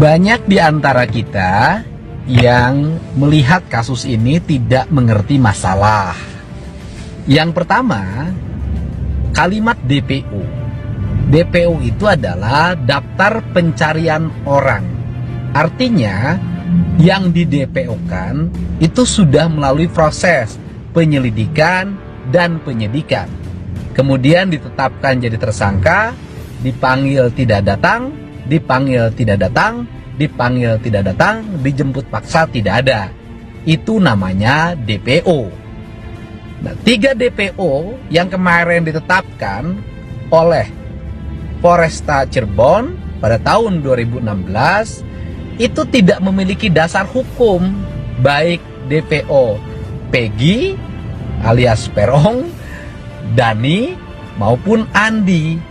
Banyak di antara kita yang melihat kasus ini tidak mengerti masalah. Yang pertama, kalimat DPO. DPO itu adalah daftar pencarian orang. Artinya, yang di DPO-kan itu sudah melalui proses penyelidikan dan penyidikan. Kemudian ditetapkan jadi tersangka, dipanggil tidak datang, dipanggil tidak datang, dipanggil tidak datang, dijemput paksa tidak ada. Itu namanya DPO. Nah, 3 DPO yang kemarin ditetapkan oleh Polresta Cirebon pada tahun 2016 itu tidak memiliki dasar hukum, baik DPO Peggy alias Peron, Dani maupun Andi.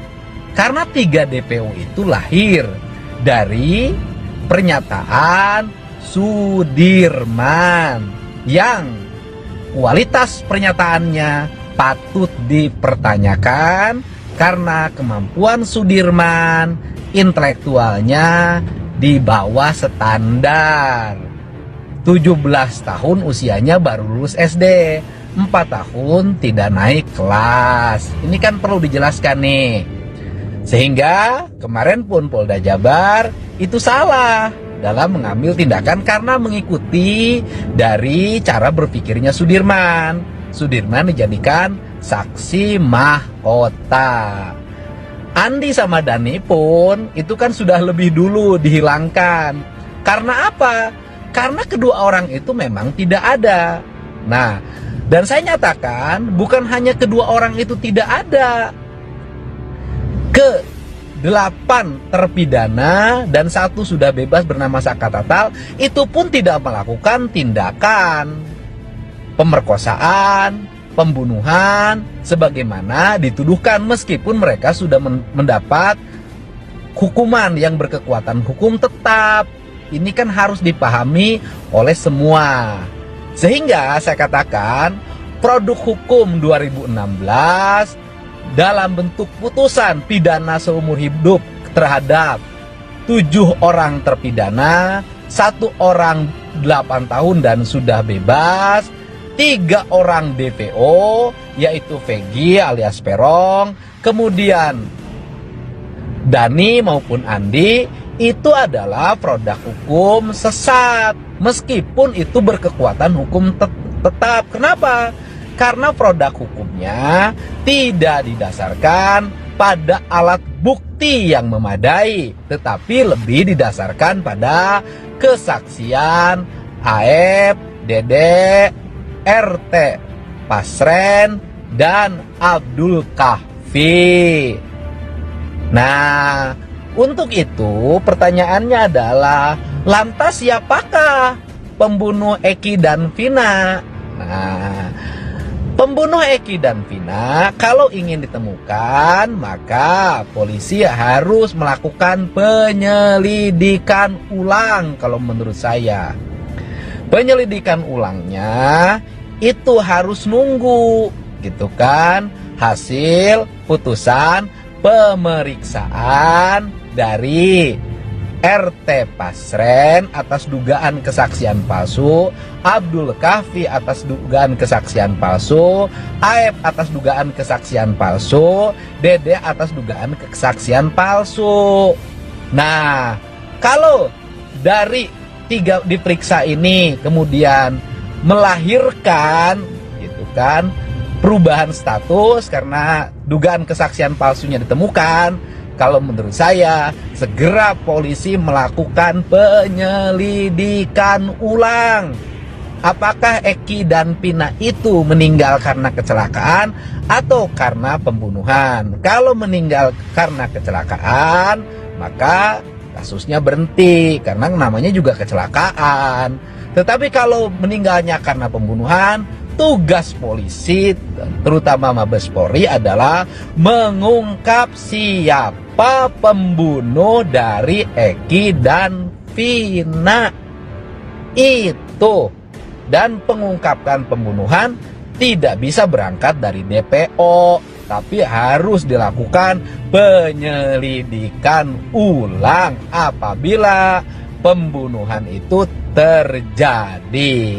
Karena 3 DPO itu lahir dari pernyataan Sudirman yang kualitas pernyataannya patut dipertanyakan karena kemampuan Sudirman intelektualnya di bawah standar. 17 tahun usianya baru lulus SD, 4 tahun tidak naik kelas. Ini kan perlu dijelaskan nih. Sehingga kemarin pun Polda Jabar itu salah dalam mengambil tindakan karena mengikuti dari cara berpikirnya Sudirman. Sudirman dijadikan saksi mahkota. Andi sama Dani pun itu kan sudah lebih dulu dihilangkan. Karena apa? Karena kedua orang itu memang tidak ada. Nah, dan saya nyatakan bukan hanya kedua orang itu tidak ada. Ke-8 terpidana dan 1 sudah bebas bernama Saka Tatal itu pun tidak melakukan tindakan pemerkosaan, pembunuhan sebagaimana dituduhkan meskipun mereka sudah mendapat hukuman yang berkekuatan hukum tetap. Ini kan harus dipahami oleh semua. Sehingga saya katakan produk hukum 2016 dalam bentuk putusan pidana seumur hidup terhadap 7 orang terpidana, 1 orang 8 tahun dan sudah bebas, 3 orang DPO yaitu Peggy alias Peron, kemudian Dani maupun Andi itu adalah produk hukum sesat meskipun itu berkekuatan hukum tetap. Kenapa? Karena produk hukumnya tidak didasarkan pada alat bukti yang memadai, tetapi lebih didasarkan pada kesaksian AF, Dede, RT Pasren, dan Abdul Kahfi. Nah, untuk itu pertanyaannya adalah, lantas siapakah pembunuh Eki dan Vina? Nah, pembunuh Eki dan Vina kalau ingin ditemukan maka polisi harus melakukan penyelidikan ulang kalau menurut saya. Penyelidikan ulangnya itu harus nunggu gitu kan hasil putusan pemeriksaan dari RT Pasren atas dugaan kesaksian palsu, Abdul Kahfi atas dugaan kesaksian palsu, Aep atas dugaan kesaksian palsu, Dede atas dugaan kesaksian palsu. Nah, kalau dari 3 diperiksa ini kemudian melahirkan gitu kan perubahan status karena dugaan kesaksian palsunya ditemukan, kalau menurut saya segera polisi melakukan penyelidikan ulang. Apakah Eki dan Vina itu meninggal karena kecelakaan atau karena pembunuhan? Kalau meninggal karena kecelakaan, maka kasusnya berhenti karena namanya juga kecelakaan. Tetapi kalau meninggalnya karena pembunuhan, tugas polisi terutama Mabes Polri adalah mengungkap siapa pembunuh dari Eki dan Vina itu. Dan pengungkapkan pembunuhan tidak bisa berangkat dari DPO, tapi harus dilakukan penyelidikan ulang apabila pembunuhan itu terjadi.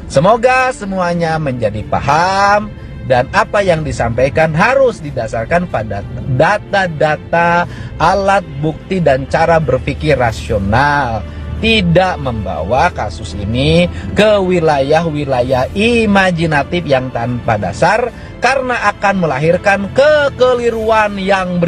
Semoga semuanya menjadi paham dan apa yang disampaikan harus didasarkan pada data-data, alat bukti dan cara berpikir rasional. Tidak membawa kasus ini ke wilayah-wilayah imajinatif yang tanpa dasar karena akan melahirkan kekeliruan yang